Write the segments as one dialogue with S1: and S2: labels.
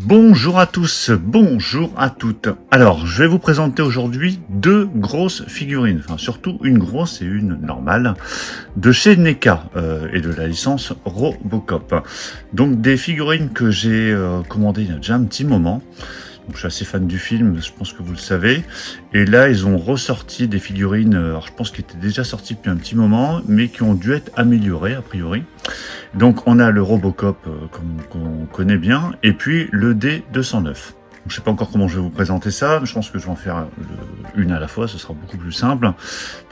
S1: Bonjour à tous, bonjour à toutes. Alors, je vais vous présenter aujourd'hui deux grosses figurines, enfin surtout une grosse et une normale, de chez NECA et de la licence Robocop. Donc des figurines que j'ai commandées il y a déjà un petit moment. Donc, je suis assez fan du film, je pense que vous le savez. Et là, ils ont ressorti des figurines, alors je pense qu'ils étaient déjà sortis depuis un petit moment, mais qui ont dû être améliorées a priori. Donc on a le Robocop qu'on connaît bien, et puis le D209. Donc, je ne sais pas encore comment je vais vous présenter ça, mais je pense que je vais en faire une à la fois, ce sera beaucoup plus simple.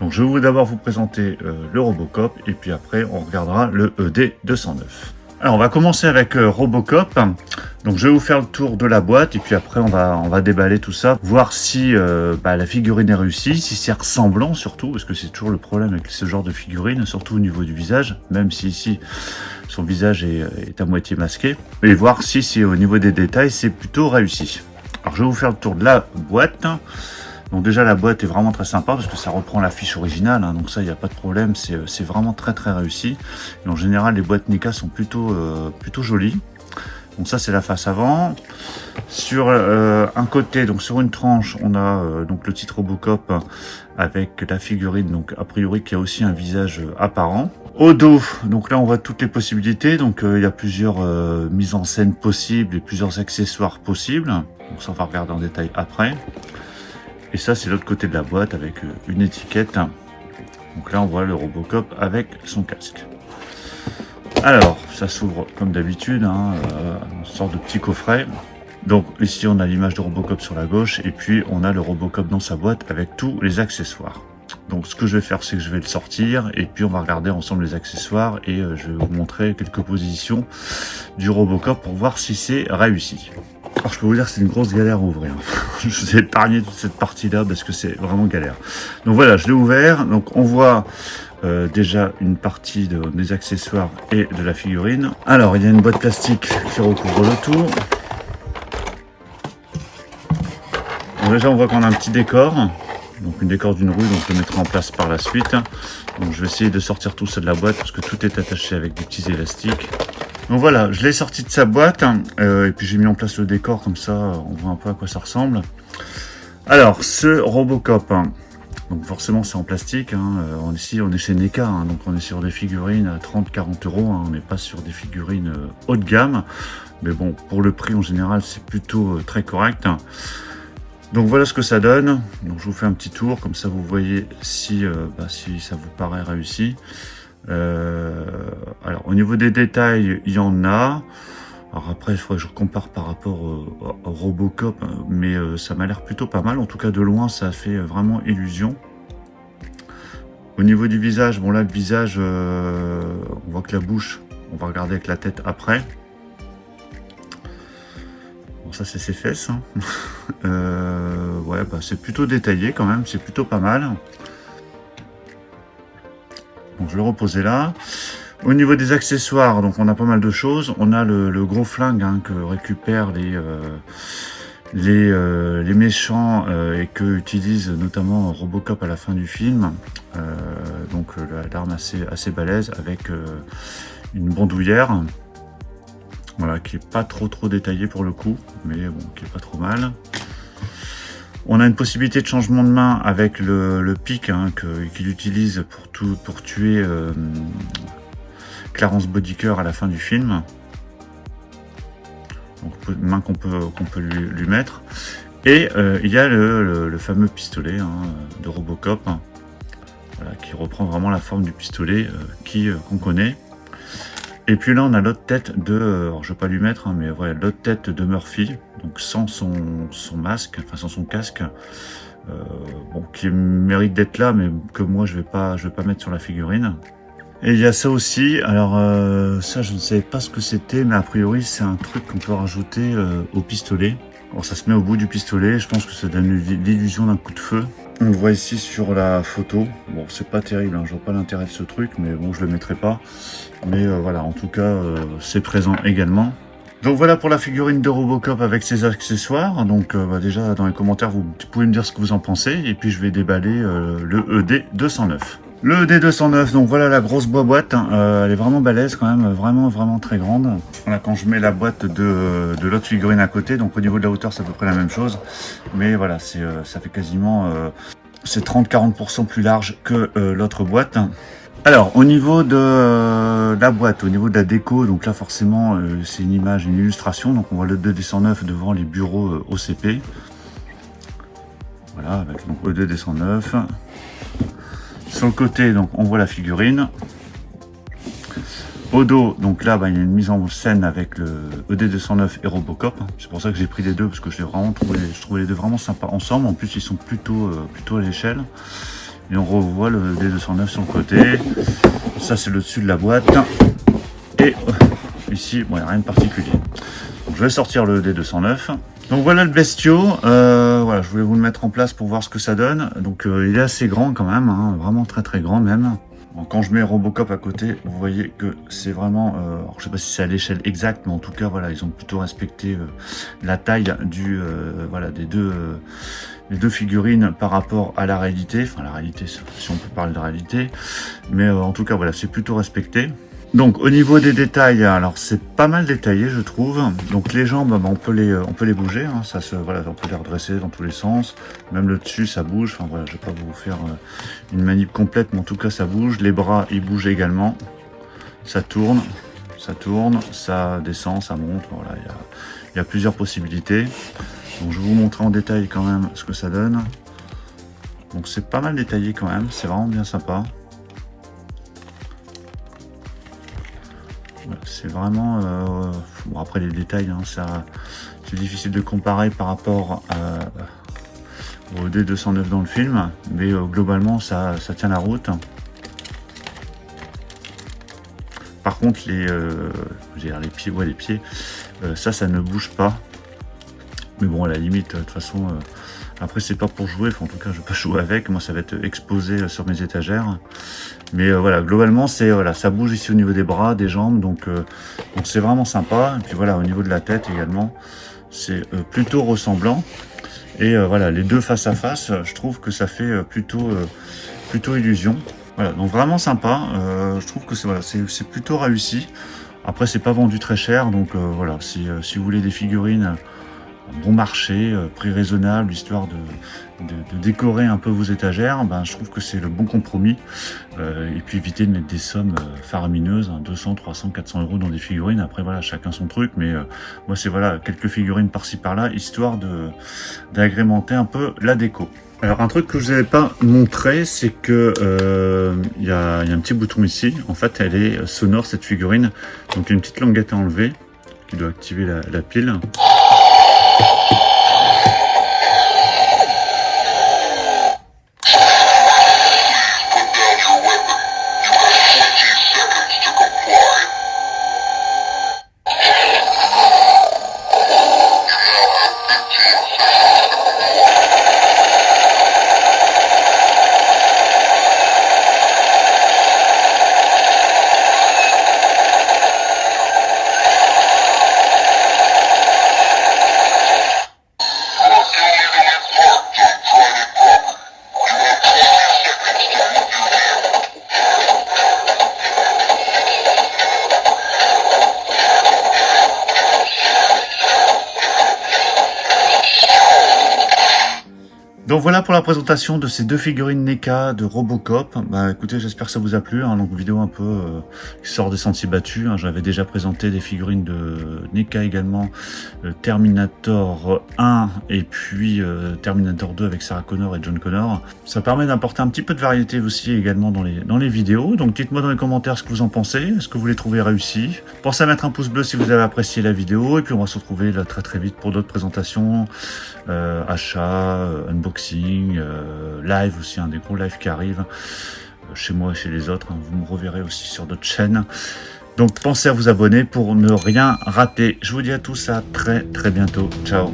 S1: Donc je vais d'abord vous présenter le Robocop, et puis après on regardera le D209. Alors on va commencer avec Robocop. Donc je vais vous faire le tour de la boîte et puis après on va déballer tout ça, voir si la figurine est réussie, si c'est ressemblant surtout, parce que c'est toujours le problème avec ce genre de figurine, surtout au niveau du visage, même si ici son visage est à moitié masqué, et voir si au niveau des détails c'est plutôt réussi. Alors je vais vous faire le tour de la boîte. Donc déjà la boîte est vraiment très sympa parce que ça reprend la fiche originale, hein, donc ça il n'y a pas de problème, c'est vraiment très réussi. Et en général les boîtes NECA sont plutôt jolies. Donc ça c'est la face avant. Sur un côté, donc sur une tranche, on a donc le titre Robocop avec la figurine, donc a priori qui a aussi un visage apparent. Au dos, donc là on voit toutes les possibilités, donc il y a plusieurs mises en scène possibles et plusieurs accessoires possibles. Donc ça on va regarder en détail après. Et ça c'est l'autre côté de la boîte avec une étiquette. Donc là on voit le Robocop avec son casque. Alors ça s'ouvre comme d'habitude, hein, une sorte de petit coffret. Donc ici on a l'image de Robocop sur la gauche et puis on a le Robocop dans sa boîte avec tous les accessoires. Donc ce que je vais faire c'est que je vais le sortir et puis on va regarder ensemble les accessoires et je vais vous montrer quelques positions du Robocop pour voir si c'est réussi. Alors je peux vous dire que c'est une grosse galère à ouvrir. Je vous ai épargné toute cette partie là parce que c'est vraiment galère. Donc voilà, je l'ai ouvert. Donc on voit déjà une partie des accessoires et de la figurine. Alors il y a une boîte plastique qui recouvre le tout. Donc déjà on voit qu'on a un petit décor. Donc une décor d'une rue, donc je le mettrai en place par la suite. Donc je vais essayer de sortir tout ça de la boîte parce que tout est attaché avec des petits élastiques. Donc voilà, je l'ai sorti de sa boîte et puis j'ai mis en place le décor, comme ça on voit un peu à quoi ça ressemble. Alors ce Robocop, donc forcément c'est en plastique, ici on est chez NECA, donc on est sur des figurines à 30-40 euros, on n'est pas sur des figurines haut de gamme, mais bon pour le prix en général c'est plutôt très correct. Donc voilà ce que ça donne. Donc je vous fais un petit tour, comme ça vous voyez si ça vous paraît réussi. Alors au niveau des détails, il y en a. Alors après, il faudrait que je compare par rapport au Robocop, mais ça m'a l'air plutôt pas mal. En tout cas, de loin, ça fait vraiment illusion. Au niveau du visage, bon là, le visage, on voit que la bouche, on va regarder avec la tête après. Bon, ça, c'est ses fesses. Ouais, c'est plutôt détaillé quand même, c'est plutôt pas mal. Donc je vais le reposer là. Au niveau des accessoires, donc on a pas mal de choses. On a le gros flingue que récupèrent les méchants et que utilise notamment Robocop à la fin du film. Donc l'arme assez balèze avec une bandoulière. Voilà, qui est pas trop détaillée pour le coup, mais bon, qui est pas trop mal. On a une possibilité de changement de main avec le pic qu'il utilise pour tuer Clarence Bodicker à la fin du film. Donc main qu'on peut lui mettre. Et il y a le fameux pistolet de Robocop, voilà, qui reprend vraiment la forme du pistolet qu'on connaît. Et puis là on a l'autre tête de, alors je vais pas lui mettre, mais voilà, l'autre tête de Murphy, donc sans son masque, enfin sans son casque, qui mérite d'être là, mais que moi je vais pas mettre sur la figurine. Et il y a ça aussi, alors ça je ne savais pas ce que c'était, mais a priori c'est un truc qu'on peut rajouter au pistolet. Alors ça se met au bout du pistolet, je pense que ça donne l'illusion d'un coup de feu. On le voit ici sur la photo. Bon, c'est pas terrible, je vois pas l'intérêt de ce truc, mais bon, je le mettrai pas. Mais voilà, en tout cas, c'est présent également. Donc voilà pour la figurine de Robocop avec ses accessoires. Donc déjà, dans les commentaires, vous pouvez me dire ce que vous en pensez. Et puis je vais déballer le ED209. Le D209, donc voilà la grosse boîte, elle est vraiment balèze quand même, vraiment très grande. Voilà, quand je mets la boîte de l'autre figurine à côté, donc au niveau de la hauteur c'est à peu près la même chose, mais voilà, ça fait quasiment c'est 30-40% plus large que l'autre boîte. Alors au niveau de la boîte, au niveau de la déco, donc là forcément c'est une image, une illustration, donc on voit le D209 devant les bureaux OCP. Voilà, avec donc le D209. Sur le côté, donc on voit la figurine. Au dos, donc là, il y a une mise en scène avec le ED209 et Robocop. C'est pour ça que j'ai pris les deux, parce que je trouvais les deux vraiment sympas ensemble. En plus, ils sont plutôt à l'échelle. Et on revoit le ED209 sur le côté. Ça, c'est le dessus de la boîte. Et ici, il n'y a rien de particulier. Donc, je vais sortir le ED209. Donc voilà le bestiau, voilà, je voulais vous le mettre en place pour voir ce que ça donne. Donc il est assez grand quand même, hein, vraiment très grand même. Donc, quand je mets Robocop à côté, vous voyez que c'est vraiment, alors, je sais pas si c'est à l'échelle exacte, mais en tout cas voilà, ils ont plutôt respecté la taille voilà, des deux figurines par rapport à la réalité, enfin la réalité si on peut parler de réalité, mais en tout cas voilà, c'est plutôt respecté. Donc au niveau des détails, alors c'est pas mal détaillé je trouve. Donc les jambes, on peut les bouger, hein. Voilà, on peut les redresser dans tous les sens. Même le dessus ça bouge. Enfin voilà, je vais pas vous faire une manip complète, mais en tout cas ça bouge. Les bras ils bougent également. Ça tourne, ça descend, ça monte. Voilà, il y a plusieurs possibilités. Donc je vais vous montrer en détail quand même ce que ça donne. Donc c'est pas mal détaillé quand même, c'est vraiment bien sympa. C'est vraiment bon, après les détails, hein, c'est difficile de comparer par rapport au D209 dans le film, mais globalement ça tient la route. Par contre les pieds, ça ne bouge pas, mais bon à la limite de toute façon après c'est pas pour jouer, enfin, en tout cas je vais pas jouer avec, moi ça va être exposé sur mes étagères. Mais voilà, globalement c'est voilà, ça bouge ici au niveau des bras, des jambes, donc c'est vraiment sympa. Et puis voilà, au niveau de la tête également, c'est plutôt ressemblant. Et voilà, les deux face à face, je trouve que ça fait plutôt illusion. Voilà, donc vraiment sympa. Je trouve que c'est plutôt réussi. Après c'est pas vendu très cher, donc voilà, si vous voulez des figurines bon marché, prix raisonnable, histoire de décorer un peu vos étagères, je trouve que c'est le bon compromis. Et puis éviter de mettre des sommes faramineuses, 200, 300, 400 euros dans des figurines. Après voilà, chacun son truc, mais moi c'est voilà, quelques figurines par-ci par-là, histoire d'agrémenter un peu la déco. Alors un truc que je vous avais pas montré, c'est que il y a un petit bouton ici. En fait, elle est sonore cette figurine, donc une petite languette à enlever qui doit activer la pile. Donc voilà pour la présentation de ces deux figurines NECA de Robocop. Écoutez, j'espère que ça vous a plu, hein, donc vidéo un peu qui sort des sentiers battus, hein. J'avais déjà présenté des figurines de NECA également, Terminator 1 et puis Terminator 2 avec Sarah Connor et John Connor. Ça permet d'apporter un petit peu de variété aussi également dans les vidéos. Donc dites-moi dans les commentaires ce que vous en pensez, est-ce que vous les trouvez réussis. Pensez à mettre un pouce bleu si vous avez apprécié la vidéo, et puis on va se retrouver là très vite pour d'autres présentations, achats, unboxing, live aussi, des gros lives qui arrivent chez moi et chez les autres, hein. Vous me reverrez aussi sur d'autres chaînes. Donc pensez à vous abonner pour ne rien rater. Je vous dis à tous à très bientôt. Ciao.